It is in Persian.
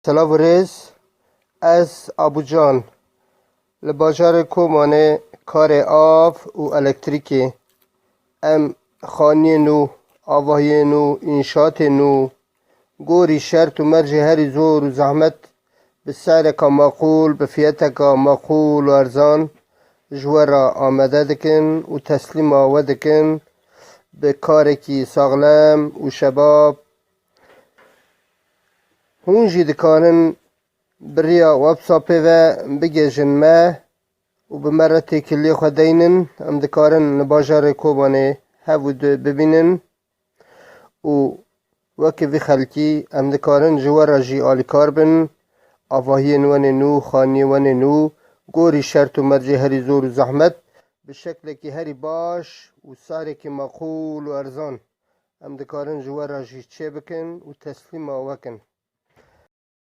سلاو ریز از ابوجان لباجار کومانه کار آف و الکتریکی ام خانی نو آواهی نو انشاءات نو گوری شرط و مرج هری زور و زحمت به سعر که معقول به فیت که معقول و ارزان جوارا آمده دکن و تسلیم آوه دکن به کاری که ساغلم و شباب هونجی دکانن بریا وابساپی و بگیجن ما و به مرة تکلی خودینن ام دکارن نباجار کوبانه هفود ببینن و وکی وی خلکی ام دکارن جوارا جی آلیکار بن آواهی نوان نو خانی وان نو گوری شرط و مرجی هری زور و زحمت به شکل که هری باش و ساری که معقول و ارزان ام دکارن جوارا جی چه بکن و تسلیم آوکن